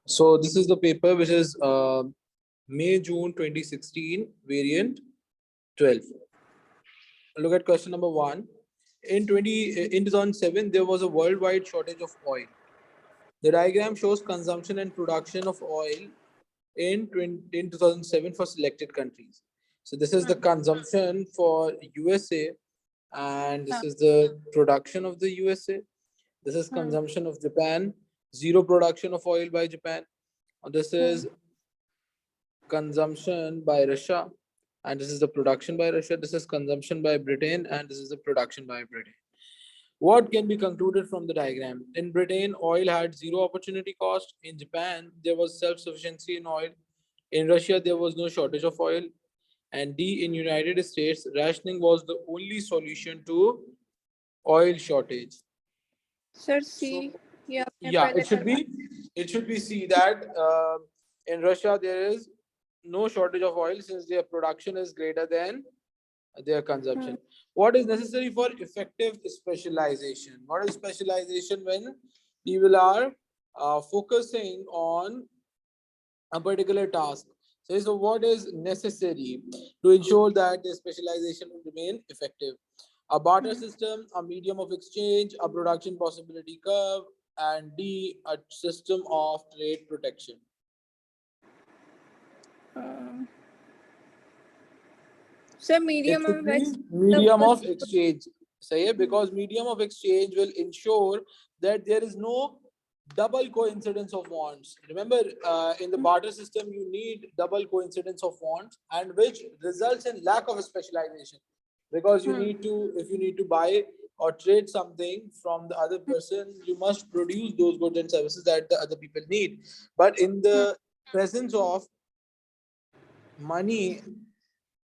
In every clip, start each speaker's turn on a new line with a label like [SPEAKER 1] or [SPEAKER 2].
[SPEAKER 1] So this is the paper which is May-June 2016 variant 12. Look at question number 1. In 2007, there was a worldwide shortage of oil. The diagram shows consumption and production of oil in 2007 for selected countries. So this is the consumption for USA, and this is the production of the USA. This is consumption of Japan, zero production of oil by Japan. This is consumption by Russia, and this is the production by Russia. This is consumption by Britain, and this is the production by Britain. What can be concluded from the diagram? In Britain, oil had zero opportunity cost. In Japan, there was self-sufficiency in oil. In Russia, there was no shortage of oil. And D, in United States, rationing was the only solution to oil shortage.
[SPEAKER 2] Sir,
[SPEAKER 1] So,
[SPEAKER 2] C. Yeah,
[SPEAKER 1] it should be see that in Russia there is no shortage of oil since their production is greater than their consumption. What is necessary for effective specialization? What is specialization? When people are focusing on a particular task. So what is necessary to ensure that the specialization will remain effective? A barter system, a medium of exchange, a production possibility curve, and D, a system of trade protection.
[SPEAKER 2] Sir,
[SPEAKER 1] It
[SPEAKER 2] medium
[SPEAKER 1] should
[SPEAKER 2] of
[SPEAKER 1] be
[SPEAKER 2] X.
[SPEAKER 1] medium of exchange. Say because medium of exchange will ensure that there is no double coincidence of wants. Remember, in the barter system, you need double coincidence of wants, and which results in lack of specialization. Because you need to, if you need to buy or trade something from the other person, you must produce those goods and services that the other people need. But in the presence of money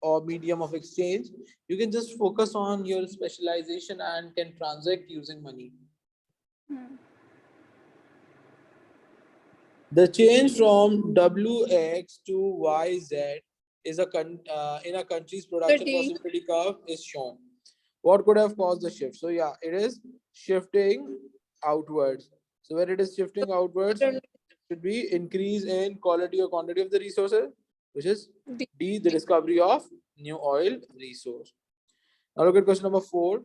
[SPEAKER 1] or medium of exchange, you can just focus on your specialization and can transact using money. The change from WX to YZ is in a country's production possibility curve is shown. What could have caused the shift? So yeah, it is shifting outwards. So when it is shifting outwards, it should be increase in quality or quantity of the resources, which is D, the discovery of new oil resource. Now look at question number 4.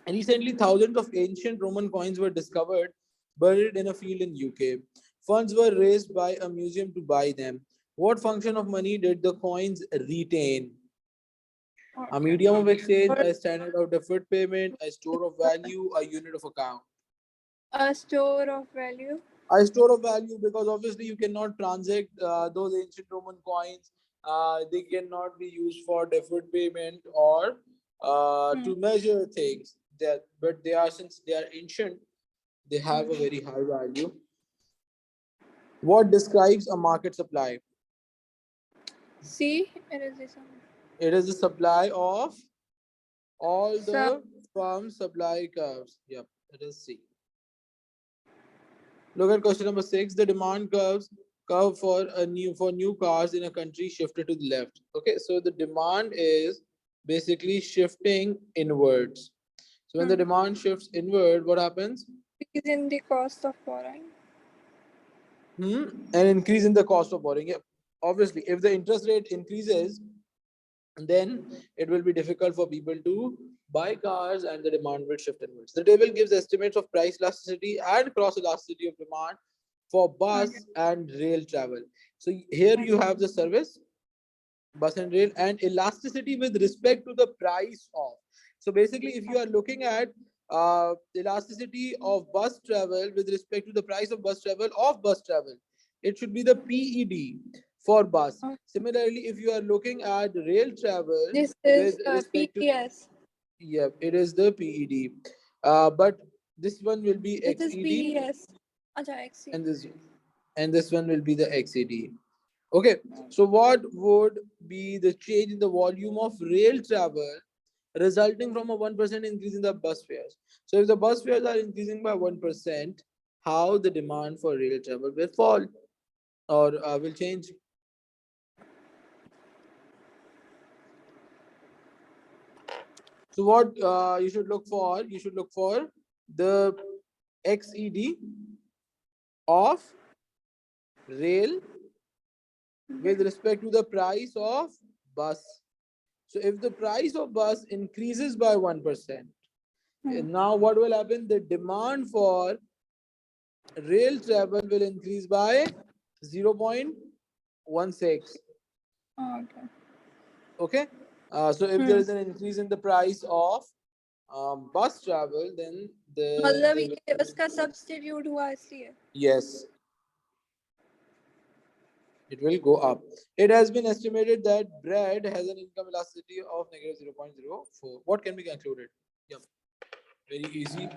[SPEAKER 1] Recently, thousands of ancient Roman coins were discovered buried in a field in UK. Funds were raised by a museum to buy them. What function of money did the coins retain? A medium of exchange, a standard of deferred payment, a store of value, a unit of account.
[SPEAKER 2] A store of value.
[SPEAKER 1] A store of value, because obviously you cannot transact those ancient Roman coins. They cannot be used for deferred payment or to measure things. But they are, since they are ancient, they have a very high value. What describes a market supply?
[SPEAKER 2] C. It is this one.
[SPEAKER 1] It is the supply of all the firm supply curves. Yep, it is C. Look at question number 6. The demand curve for new cars in a country shifted to the left. Okay, so the demand is basically shifting inwards. So when the demand shifts inward, what happens?
[SPEAKER 2] Increase in the cost of borrowing.
[SPEAKER 1] An increase in the cost of borrowing. Yeah. Obviously, if the interest rate increases, then it will be difficult for people to buy cars and the demand will shift inwards. The table gives estimates of price elasticity and cross elasticity of demand for bus and rail travel. So here you have the service, bus and rail, and elasticity with respect to the price of. So basically, if you are looking at elasticity of bus travel with respect to the price of bus travel, it should be the PED for bus. Similarly, if you are looking at rail travel,
[SPEAKER 2] this is PES.
[SPEAKER 1] Yeah, it is the PED. But this one will be XED.
[SPEAKER 2] It is PES.
[SPEAKER 1] And this one will be the XED. Okay, so what would be the change in the volume of rail travel resulting from a 1% increase in the bus fares? So if the bus fares are increasing by 1%, how the demand for rail travel will fall or will change? So what you should look for? You should look for the XED of rail with respect to the price of bus. So if the price of bus increases by 1%, now what will happen? The demand for rail travel will increase by 0.16.
[SPEAKER 2] Okay.
[SPEAKER 1] Okay. So if there is an increase in the price of bus travel, then
[SPEAKER 2] मतलब
[SPEAKER 1] there will
[SPEAKER 2] ये उसका substitute हुआ इसलिए.
[SPEAKER 1] yes, it will go up. It has been estimated that bread has an income elasticity of negative 0.04. What can be concluded? Yep. Very easy.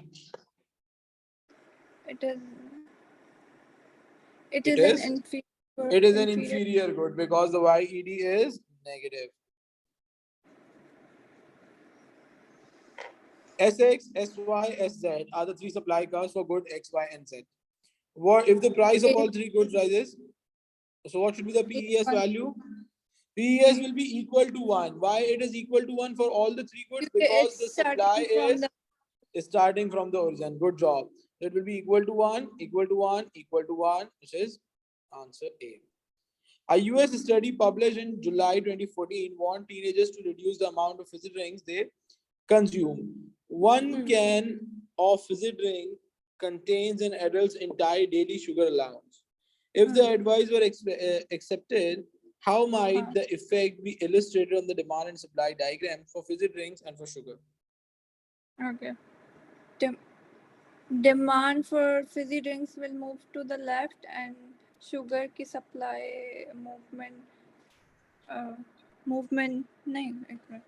[SPEAKER 2] It is. It
[SPEAKER 1] It
[SPEAKER 2] is an
[SPEAKER 1] is.
[SPEAKER 2] inferior.
[SPEAKER 1] It is an inferior good because the YED is negative. SX, SY, SZ are the three supply curves for good X, Y, and Z. What if the price of all three goods rises? So what should be the PES value? PES will be equal to 1. Why it is equal to 1 for all the three goods? Because the supply is starting from the origin. Good job. It will be equal to 1, equal to 1, equal to 1, which is answer A. A US study published in July 2014 warned teenagers to reduce the amount of fizzy drinks they consume. One can of fizzy drink contains an adult's entire daily sugar allowance. If the advice were accepted, how might the effect be illustrated on the demand and supply diagram for fizzy drinks and for sugar?
[SPEAKER 2] Okay. Demand for fizzy drinks will move to the left and sugar की supply movement नहीं एक minute.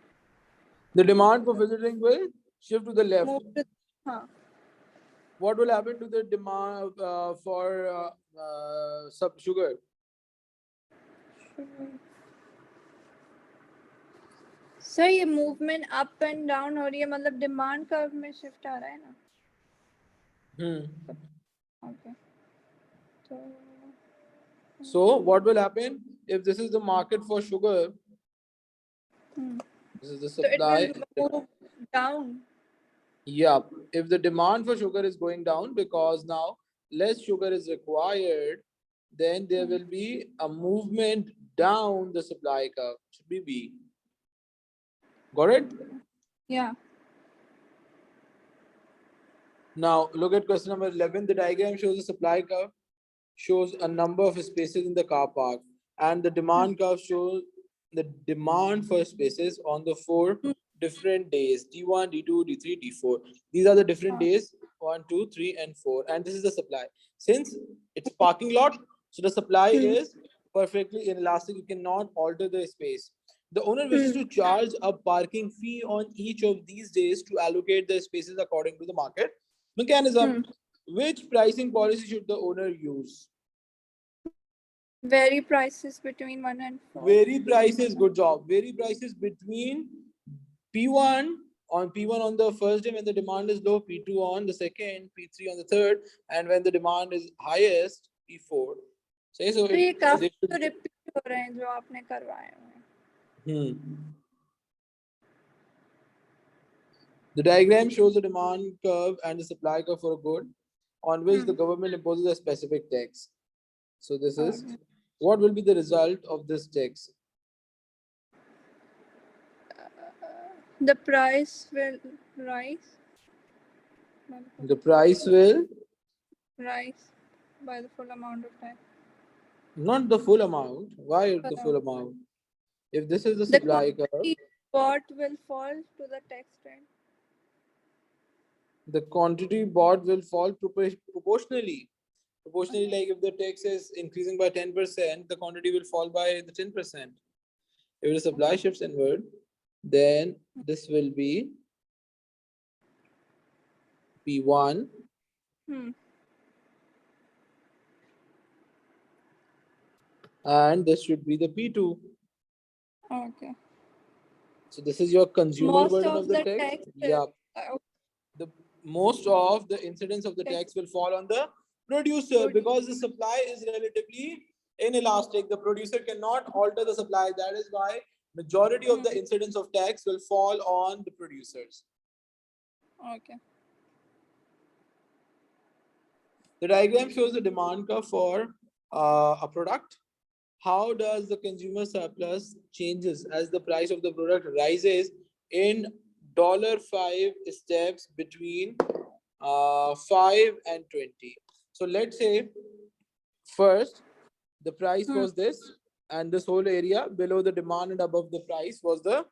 [SPEAKER 1] The demand for fizzy drink will shift to the left.
[SPEAKER 2] Move to, हाँ.
[SPEAKER 1] What will happen to the demand for sugar?
[SPEAKER 2] Sir ये movement up and down हो रही है मतलब demand curve में shift आ रहा है ना. Okay.
[SPEAKER 1] So what will happen if this is the market for sugar? This is the supply.
[SPEAKER 2] So it will move down.
[SPEAKER 1] Yeah, if the demand for sugar is going down because now less sugar is required, then there will be a movement down the supply curve. Should be B. Got it?
[SPEAKER 2] Yeah.
[SPEAKER 1] Now look at question number 11. The diagram shows the supply curve, shows a number of spaces in the car park, and the demand curve shows the demand for spaces on the 4 different days: D1, D2, D3, D4. These are the different days: 1, 2, 3, and 4. And this is the supply. Since it's parking lot, so the supply is perfectly inelastic. You cannot alter the space. The owner wishes to charge a parking fee on each of these days to allocate the spaces according to the market mechanism. Which pricing policy should the owner use?
[SPEAKER 2] Vary prices between 1 and 4.
[SPEAKER 1] Vary prices, good job. Vary prices between P1 on the first day when the demand is low, P2 on the second, P3 on the third, and when the demand is highest, P4. So
[SPEAKER 2] ये काफी तो repeat हो रहे हैं जो आपने करवाए हैं.
[SPEAKER 1] The diagram shows the demand curve and the supply curve for a good on which the government imposes a specific tax. So this is what will be the result of this tax?
[SPEAKER 2] The price will rise.
[SPEAKER 1] The price will
[SPEAKER 2] rise by the full amount of time.
[SPEAKER 1] not the full amount. Why the full amount? If this is the supply curve,
[SPEAKER 2] bought will fall to the tax rate.
[SPEAKER 1] the quantity bought will fall proportionally. Proportionally, like if the tax is increasing by 10%, the quantity will fall by the 10%. If the supply shifts inward, then this will be P1. And this should be the P2.
[SPEAKER 2] Okay.
[SPEAKER 1] So this is your consumer burden of the tax.
[SPEAKER 2] Tax
[SPEAKER 1] Yeah. The most of the incidence of the tax will fall on the producer because the supply is relatively inelastic. The producer cannot alter the supply. That is why majority of the incidence of tax will fall on the producers.
[SPEAKER 2] Okay.
[SPEAKER 1] The diagram shows the demand curve for a product, how does the consumer surplus changes as the price of the product rises in $5 steps between 5 and 20? So let's say first the price was this, and this whole area below the demand and above the price was the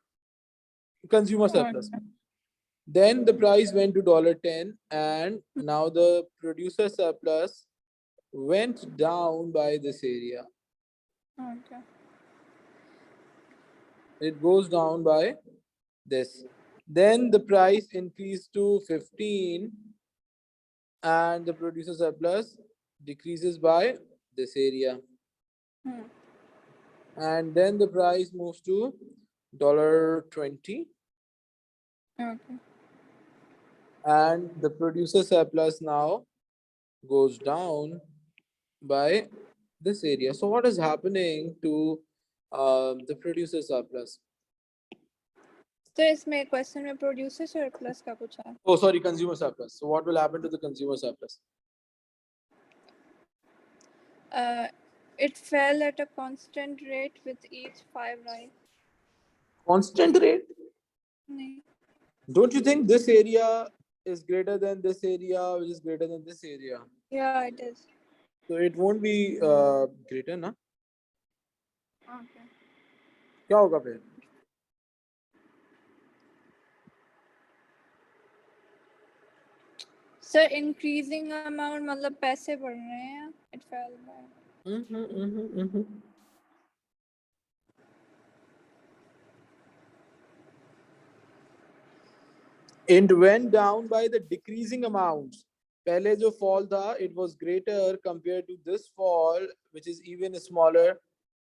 [SPEAKER 1] consumer surplus. Then the price went to $10, and now the producer surplus went down by this area.
[SPEAKER 2] Okay.
[SPEAKER 1] It goes down by this. Then the price increased to 15, and the producer surplus decreases by this area. And then the price moves to $20.
[SPEAKER 2] Okay.
[SPEAKER 1] And the producer surplus now goes down by this area. So what is happening to the producer surplus?
[SPEAKER 2] तो इसमें question में producer surplus का पूछा है.
[SPEAKER 1] Oh, sorry, consumer surplus. So what will happen to the consumer surplus?
[SPEAKER 2] It fell at a constant rate with each 5 rise.
[SPEAKER 1] Constant rate?
[SPEAKER 2] नहीं.
[SPEAKER 1] Don't you think this area is greater than this area, which is greater than this area?
[SPEAKER 2] Yeah, it is.
[SPEAKER 1] So it won't be greater, na?
[SPEAKER 2] Okay.
[SPEAKER 1] क्या होगा फिर?
[SPEAKER 2] Sir, increasing amount मतलब पैसे बढ़ रहे हैं. It fell by.
[SPEAKER 1] It went down by the decreasing amounts. पहले जो fall था, it was greater compared to this fall, which is even smaller.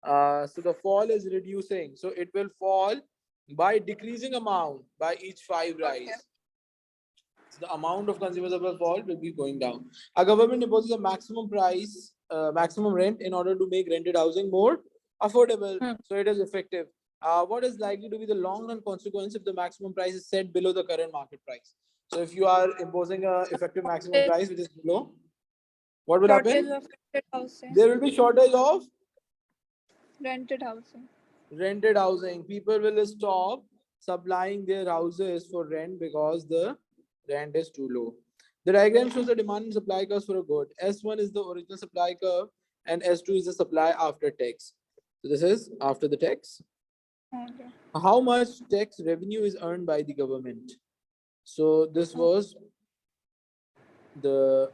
[SPEAKER 1] So the fall is reducing. So it will fall by decreasing amount by each 5 rise.
[SPEAKER 2] Okay.
[SPEAKER 1] So the amount of consumer surplus fall will be going down. A government imposes a maximum price, maximum rent in order to make rented housing more affordable. So it is effective. What is likely to be the long-run consequence if the maximum price is set below the current market price? So if you are imposing a effective maximum price which is below, what will happen?
[SPEAKER 2] Shortage of rented housing.
[SPEAKER 1] There will be shortage of
[SPEAKER 2] Rented housing.
[SPEAKER 1] rented housing. People will stop supplying their houses for rent because the rent is too low. The diagram shows the demand and supply curves for a good. S1 is the original supply curve and S2 is the supply after tax. So this is after the tax.
[SPEAKER 2] Okay.
[SPEAKER 1] How much tax revenue is earned by the government? So this was the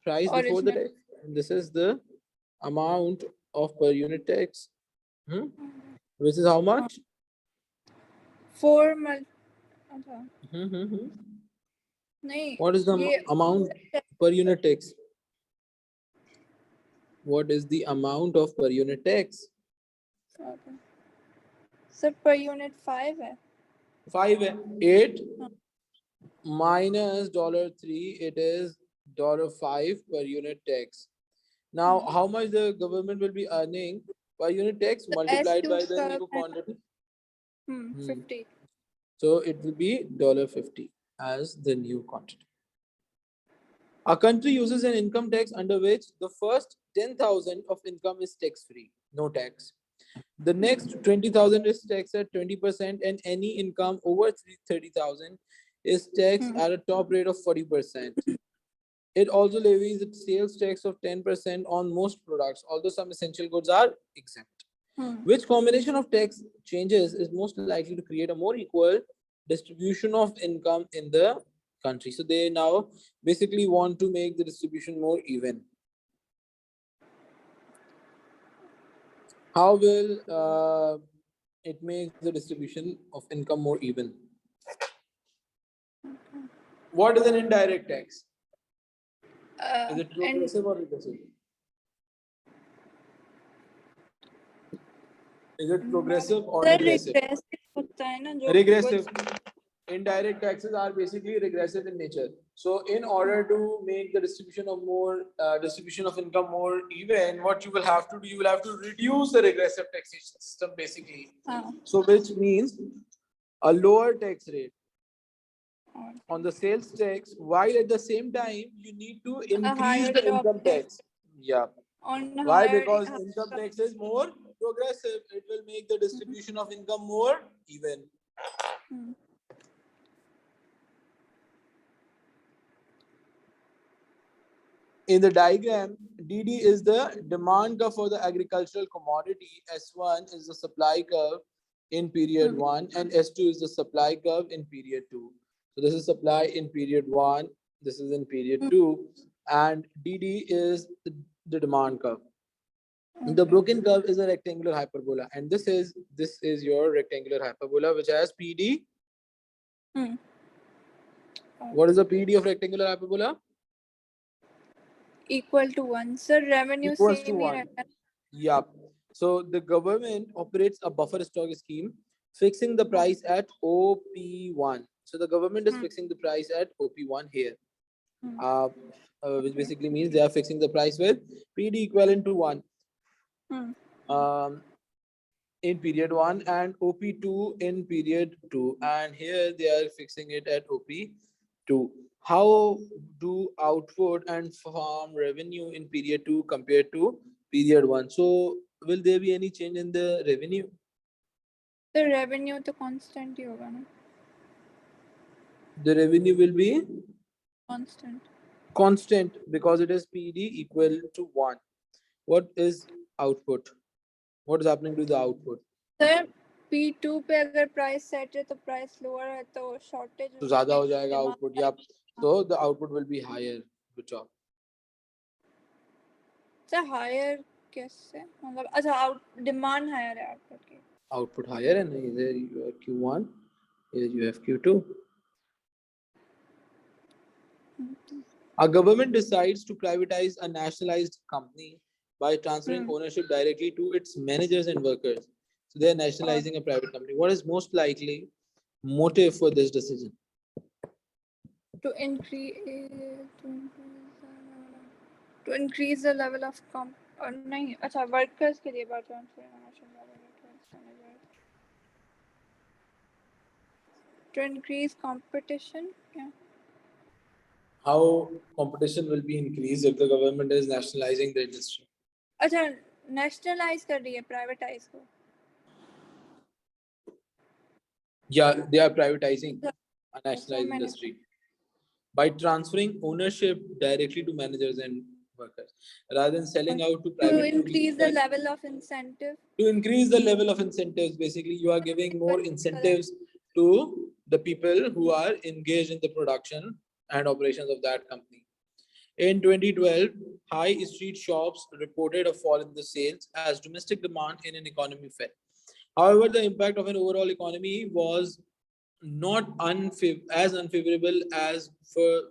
[SPEAKER 1] price before the tax, and this is the amount of per unit tax. Which is how much?
[SPEAKER 2] 4
[SPEAKER 1] What is the amount per unit tax? What is the amount of per unit tax?
[SPEAKER 2] Okay. Sir, per unit 5 है.
[SPEAKER 1] 5 है. 8 minus $3, it is $5 per unit tax. Now, how much the government will be earning per unit tax multiplied by the new quantity?
[SPEAKER 2] 50.
[SPEAKER 1] So it will be $50 as the new quantity. A country uses an income tax under which the first 10,000 of income is tax-free, no tax. The next 20,000 is taxed at 20%, and any income over 30,000 is taxed at a top rate of 40%. It also levies a sales tax of 10% on most products, although some essential goods are exempt. Which combination of tax changes is most likely to create a more equal distribution of income in the country? So they now basically want to make the distribution more even. How will it make the distribution of income more even? What is an indirect tax? Is it progressive or regressive? Is it progressive or regressive? Regressive. Indirect taxes are basically regressive in nature. So in order to make the distribution of income more even, what you will have to do, you will have to reduce the regressive taxation system basically. So which means a lower tax rate on the sales tax, while at the same time you need to increase the income tax. Yeah.
[SPEAKER 2] On
[SPEAKER 1] Why?
[SPEAKER 2] higher
[SPEAKER 1] Because income tax is more progressive. It will make the distribution of income more even.
[SPEAKER 2] Hmm.
[SPEAKER 1] In the diagram, DD is the demand curve for the agricultural commodity. S1 is the supply curve in period 1 and S2 is the supply curve in period 2. So this is supply in period 1, this is in period 2, and DD is the demand curve. The
[SPEAKER 2] Okay.
[SPEAKER 1] broken curve is a rectangular hyperbola, and this is your rectangular hyperbola which has PD.
[SPEAKER 2] Hmm.
[SPEAKER 1] What is the PD of rectangular hyperbola?
[SPEAKER 2] Equal to 1. So revenue
[SPEAKER 1] Equals to
[SPEAKER 2] same ही
[SPEAKER 1] 1.
[SPEAKER 2] रहता है.
[SPEAKER 1] Yeah. So the government operates a buffer stock scheme, fixing the price at OP1. So the government is fixing the price at OP1 here, uh, which basically means they are fixing the price with PD equivalent to 1
[SPEAKER 2] Hmm.
[SPEAKER 1] in period 1 and OP2 in period 2. And here they are fixing it at OP2. How do output and farm revenue in period 2 compared to period 1? So will there be any change in the revenue?
[SPEAKER 2] तो revenue तो constant ही होगा ना.
[SPEAKER 1] The revenue will be
[SPEAKER 2] Constant.
[SPEAKER 1] constant because it is PD equal to 1. What is output? What is happening to the output?
[SPEAKER 2] Sir P2 पे अगर price set है तो price lower है तो शॉर्टेज
[SPEAKER 1] तो ज़्यादा हो जाएगा output. Yeah. So the output will be higher. Good job.
[SPEAKER 2] Sir higher कैसे मतलब अच्छा आउट डिमांड हायर है आउटपुट की.
[SPEAKER 1] Output higher, and here you have Q1, here you have Q2. A government decides to privatize a nationalized company by transferring ownership directly to its managers and workers. So they are nationalizing a private company. What is most likely motive for this decision?
[SPEAKER 2] To increase to increase the level of और नहीं अच्छा workers के लिए बात transfer to increase competition. Yeah.
[SPEAKER 1] How competition will be increased if the government is nationalizing the industry?
[SPEAKER 2] अच्छा nationalise कर रही है प्राइवेटाइज को.
[SPEAKER 1] Yeah, they are privatizing a nationalized
[SPEAKER 2] many-
[SPEAKER 1] industry by transferring ownership directly to managers and workers rather than selling out to
[SPEAKER 2] To
[SPEAKER 1] private
[SPEAKER 2] increase the
[SPEAKER 1] companies.
[SPEAKER 2] level of incentive.
[SPEAKER 1] To increase the level of incentives, basically you are giving more incentives to the people who are engaged in the production and operations of that company. In 2012, high street shops reported a fall in the sales as domestic demand in an economy fell. However, the impact of an overall economy was not as unfavorable as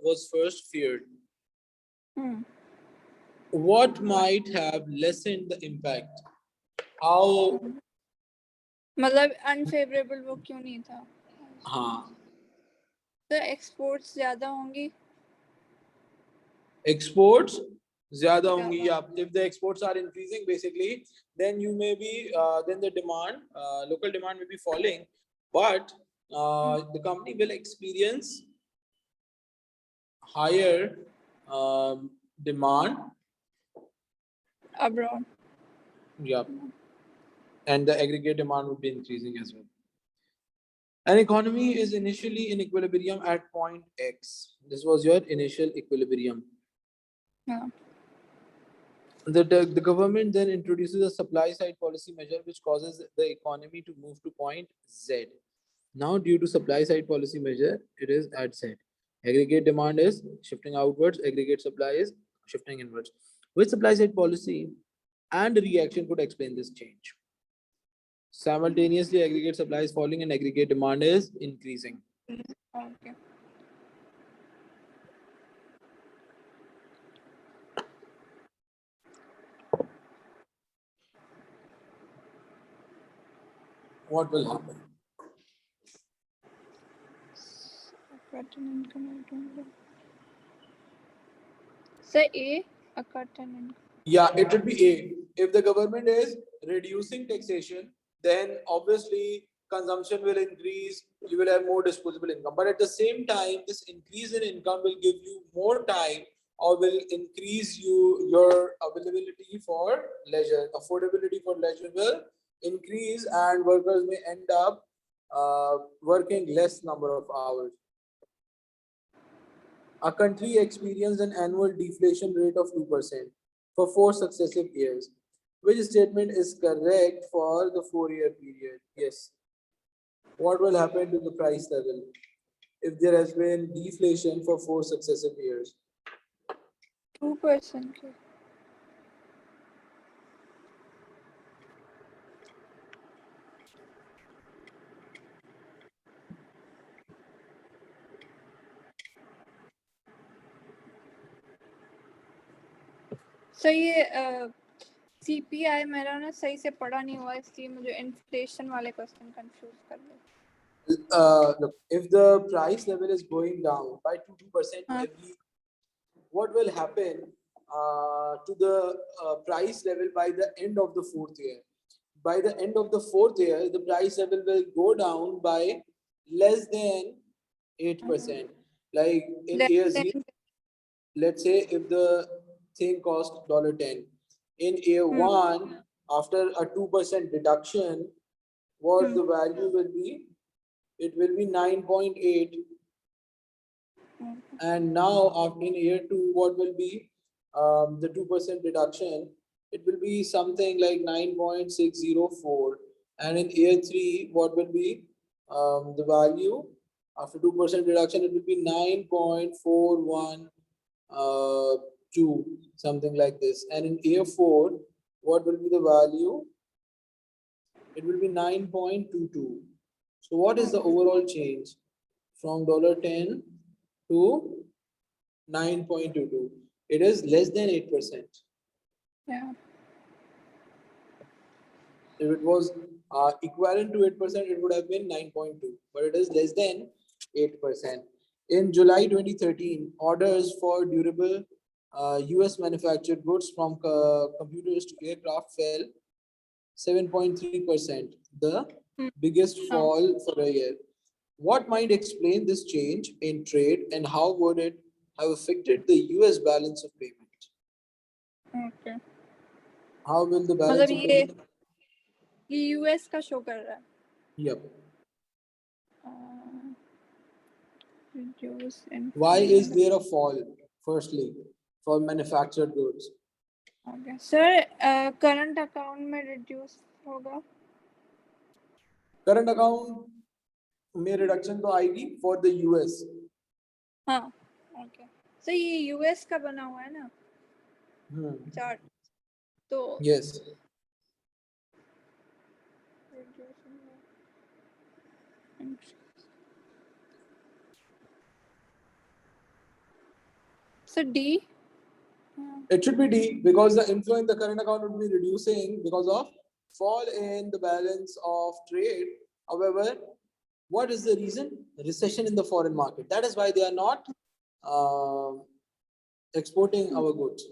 [SPEAKER 1] was first feared. What might have lessened the impact? How?
[SPEAKER 2] मतलब unfavourable वो क्यों नहीं था.
[SPEAKER 1] हाँ.
[SPEAKER 2] तो exports ज्यादा होंगी.
[SPEAKER 1] Exports ज़्यादा होंगी. Yeah, if the exports are increasing basically, then you may be then the demand, local demand may be falling, but the company will experience higher demand.
[SPEAKER 2] Abroad.
[SPEAKER 1] Yeah, and the aggregate demand would be increasing as well. An economy is initially in equilibrium at point X. This was your initial equilibrium.
[SPEAKER 2] Yeah.
[SPEAKER 1] The government then introduces a supply side policy measure which causes the economy to move to point Z. Now, due to supply side policy measure, it is at Z. Aggregate demand is shifting outwards, aggregate supply is shifting inwards. Which supply side policy and reaction could explain this change? Simultaneously, aggregate supply is falling and aggregate demand is increasing.
[SPEAKER 2] Okay.
[SPEAKER 1] What will happen?
[SPEAKER 2] cut in income, I don't know. Say a cut in income.
[SPEAKER 1] Yeah, it would be A. If the government is reducing taxation, then obviously consumption will increase, you will have more disposable income. But at the same time, this increase in income will give you more time or will increase your availability for leisure. Affordability for leisure will increase, and workers may end up working less number of hours. A country experienced an annual deflation rate of 2% for 4 successive years. Which statement is correct for the 4-year period? Yes. What will happen to the price level if there has been deflation for 4 successive years?
[SPEAKER 2] 2%. So ये CPI मेरा ना सही से पढ़ा नहीं हुआ, इसलिए मुझे इन्फ्लेशन वाले क्वेश्चन कंफ्यूज कर रहे.
[SPEAKER 1] Look, if the price level is going down by 2%
[SPEAKER 2] हाँ.
[SPEAKER 1] every, what will happen to the price level by the end of the 4th year? By the end of the 4th year, the price level will go down by less than 8%. Like in
[SPEAKER 2] Less
[SPEAKER 1] year
[SPEAKER 2] than-
[SPEAKER 1] 0, let's say if the thing cost $10, in year 1, after a 2% deduction, what the value will be? It will be 9.8. And now in year 2, what will be the 2% deduction? It will be something like 9.604. And in year 3, what will be the value? After 2% deduction, it will be 9.412, something like this. And in year 4, what will be the value? It will be 9.22. So what is the overall change from $10 to 9.22? It is less than 8%.
[SPEAKER 2] Yeah.
[SPEAKER 1] If it was equivalent to 8%, it would have been 9.2, but it is less than 8%. In July 2013, orders for durable US manufactured goods from computers to aircraft fell 7.3%, the biggest fall for a year. What might explain this change in trade, and how would it have affected the US balance of payment?
[SPEAKER 2] Okay.
[SPEAKER 1] How will the balance
[SPEAKER 2] मतलब
[SPEAKER 1] of payment?
[SPEAKER 2] ये US का show कर रहा है.
[SPEAKER 1] Yep.
[SPEAKER 2] Reduce in.
[SPEAKER 1] Why is there a fall? Firstly, for manufactured goods.
[SPEAKER 2] Okay. Sir, current account में reduce होगा.
[SPEAKER 1] Current account में reduction तो आएगी for the US.
[SPEAKER 2] हाँ. Okay. So ये US का बना हुआ है ना चार्ट. तो
[SPEAKER 1] Yes.
[SPEAKER 2] So D.
[SPEAKER 1] It should be D, because the inflow in the current account would be reducing because of fall in the balance of trade. However, what is the reason? Recession in the foreign market. That is why they are not exporting our goods.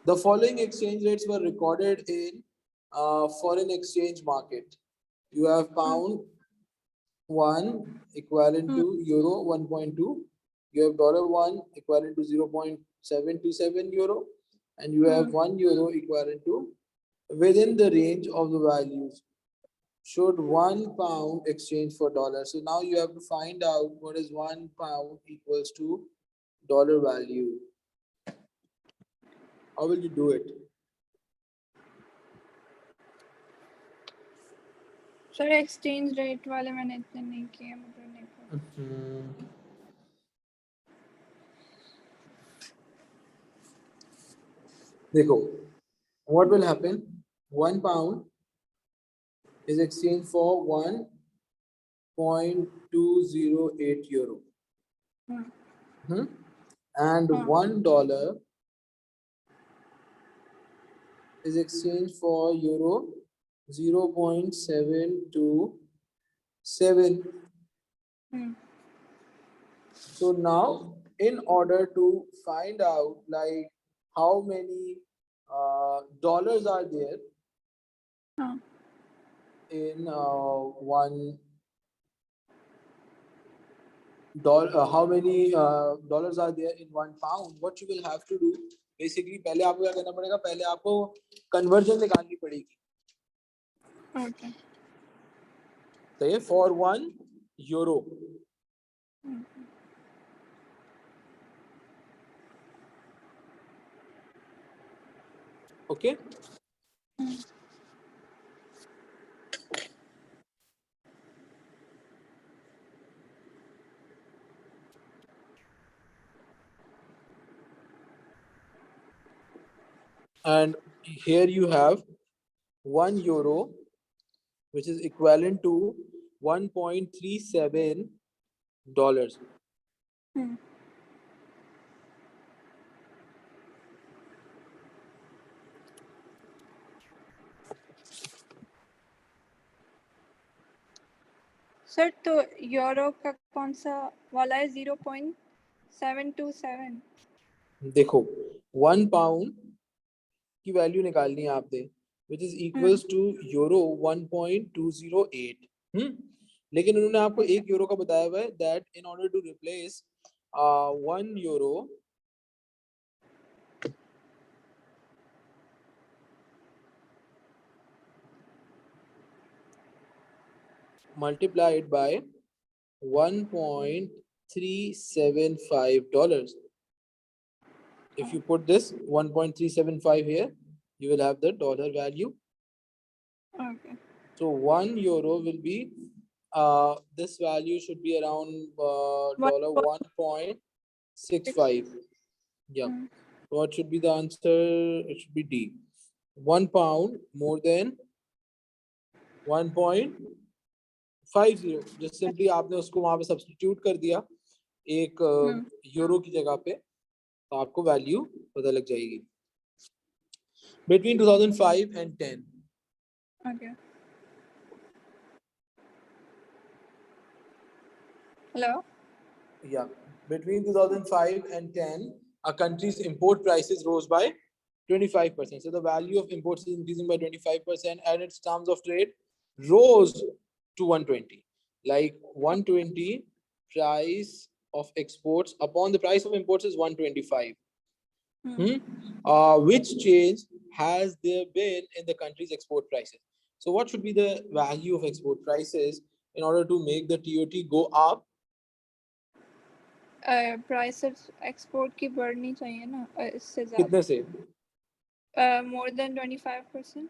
[SPEAKER 1] The following exchange rates were recorded in foreign exchange market. You have pound 1 equivalent to euro 1.2. You have $1 equivalent to 0.727 euro, and you have 1 euro equivalent to, within the range of the values. Should 1 pound exchange for dollar? So now you have to find out what is 1 pound equals to dollar value. How will you do it?
[SPEAKER 2] Sir exchange rate वाले मैंने इतने नहीं किए, मुझे नहीं पता.
[SPEAKER 1] देखो, what will happen? 1 pound is exchanged for 1.208 euro. And $1 is exchanged for euro 0.727. So now, in order to find out like how many dollars are there in one how many dollars are there in 1 pound? What you will have to do, basically पहले आपको क्या करना पड़ेगा, पहले आपको conversion निकालनी पड़ेगी.
[SPEAKER 2] Okay.
[SPEAKER 1] So ये for 1 euro. Okay. And here you have 1 euro, which is equivalent to $1.37.
[SPEAKER 2] Sir तो यूरो का कौन सा वाला है 0.727?
[SPEAKER 1] देखो 1 pound की वैल्यू निकालनी है आपने, which is equals to euro 1.208. लेकिन उन्होंने आपको 1 यूरो का बताया हुआ है that in order to replace 1 euro multiplied by $1.375. If you put this 1.375 here, you will have the dollar value.
[SPEAKER 2] Okay.
[SPEAKER 1] So 1 euro will be this value should be around $1.65. Yeah. What should be the answer? It should be D. 1 pound more than 1.50. Just simply आपने उसको वहां पे substitute कर दिया एक euro की जगह पे, तो आपको वैल्यू पता लग जाएगी. Between 2005 and 10.
[SPEAKER 2] Okay. Hello?
[SPEAKER 1] Yeah. Between 2005 and 10, a country's import prices rose by 25%. So the value of imports is increasing by 25%, and its terms of trade rose to 120. Like 120 price of exports upon the price of imports is 125. Which change has there been in the country's export prices? So what should be the value of export prices in order to make the TOT go up?
[SPEAKER 2] Prices export की बढ़नी चाहिए ना इससे
[SPEAKER 1] कितने से?
[SPEAKER 2] More than 25%.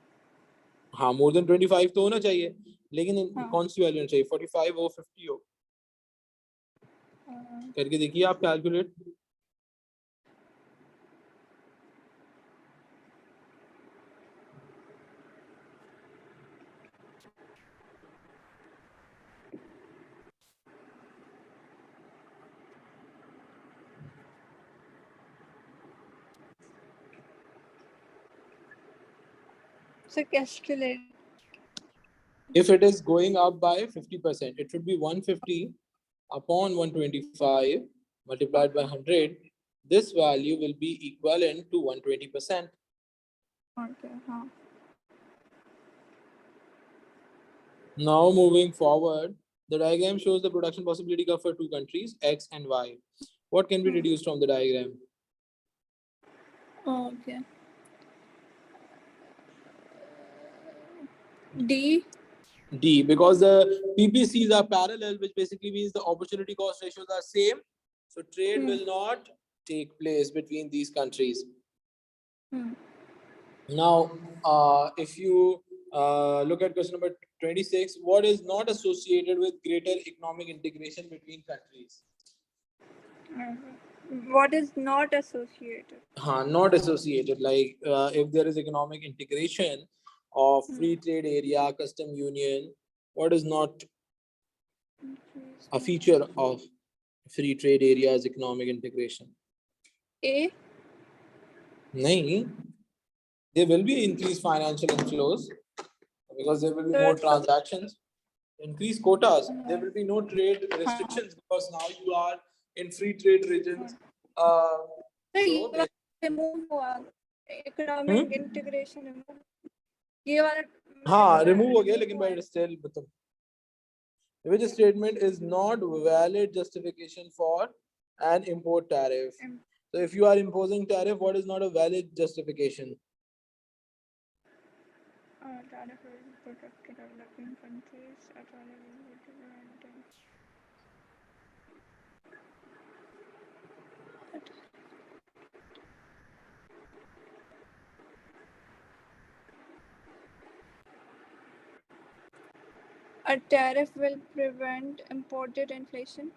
[SPEAKER 1] हाँ, more than 25 तो होना चाहिए, लेकिन कौन सी वैल्यू होनी चाहिए? 45 हो, 50 हो? करके देखिए आप calculate.
[SPEAKER 2] So calculate.
[SPEAKER 1] If it is going up by 50%, it should be 150 upon 125 multiplied by 100. This value will be equivalent to 120%.
[SPEAKER 2] Okay.
[SPEAKER 1] Now moving forward, the diagram shows the production possibility curve for two countries, X and Y. What can be deduced from the diagram?
[SPEAKER 2] Okay. D.
[SPEAKER 1] D, because the PPCs are parallel, which basically means the opportunity cost ratios are same. So trade will not take place between these countries. Now, if you look at question number 26, what is not associated with greater economic integration between countries?
[SPEAKER 2] What is not associated?
[SPEAKER 1] Not associated. Like if there is economic integration of free trade area, custom union, what is not a feature of free trade areas economic integration?
[SPEAKER 2] A.
[SPEAKER 1] Nahin. There will be increased financial inflows because there will be more transactions. Increase quotas. There will be no trade restrictions because now you are in free trade regions.
[SPEAKER 2] Remove economic integration. ये वाला
[SPEAKER 1] हाँ remove हो गया, लेकिन by still मतलब Which statement is not valid justification for an import tariff? So if you are imposing tariff, what is not a valid justification?
[SPEAKER 2] Tariff will protect developing countries as well as preventing. A tariff will prevent imported inflation.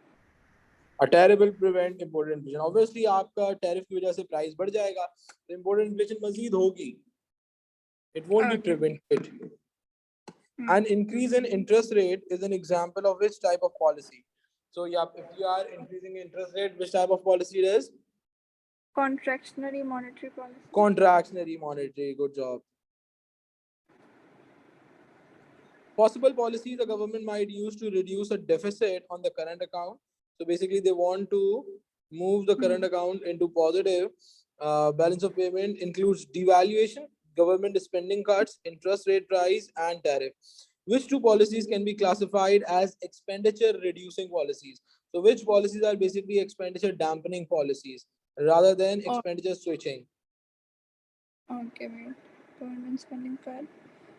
[SPEAKER 1] A tariff will prevent import inflation. Obviously, आपका tariff की वजह से price बढ़ जाएगा, तो import inflation मजीद होगी. It won't be prevented. An increase in interest rate is an example of which type of policy? So yeah, if you are increasing interest rate, which type of policy it is?
[SPEAKER 2] Contractionary monetary policy.
[SPEAKER 1] Contractionary monetary. Good job. Possible policies the government might use to reduce a deficit on the current account. So basically, they want to move the current account into positive. Balance of payment includes devaluation, government spending cuts, interest rate rise, and tariff. Which two policies can be classified as expenditure reducing policies? So which policies are basically expenditure dampening policies rather than expenditure switching?
[SPEAKER 2] Okay, wait. Government spending cut.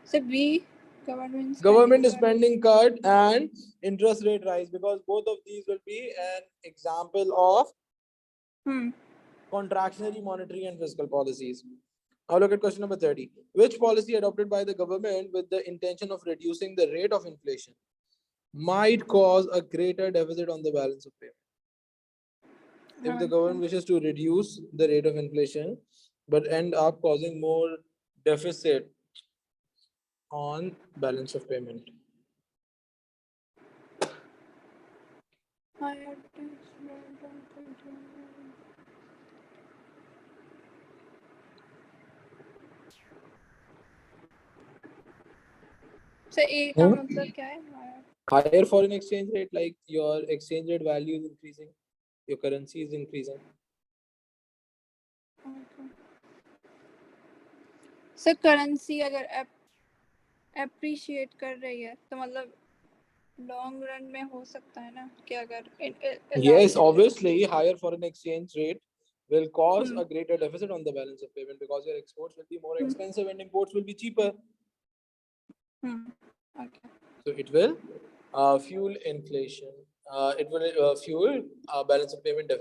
[SPEAKER 2] So B, government
[SPEAKER 1] Spending cut and interest rate rise, because both of these will be an example of contractionary monetary and fiscal policies. Now look at question number 30. Which policy adopted by the government with the intention of reducing the rate of inflation might cause a greater deficit on the balance of payment? If the government wishes to reduce the rate of inflation but end up causing more deficit on balance of payment.
[SPEAKER 2] So A का मतलब क्या है?
[SPEAKER 1] Higher foreign exchange rate, like your exchange rate value is increasing, your currency is increasing.
[SPEAKER 2] So currency अगर appreciate कर रही है तो मतलब long run में हो सकता है ना कि अगर
[SPEAKER 1] Yes, obviously higher foreign exchange rate will cause a greater deficit on the balance of payment because your exports will be more expensive and imports will be cheaper.
[SPEAKER 2] Okay.
[SPEAKER 1] So it will fuel inflation. It will fuel balance of payment deficit.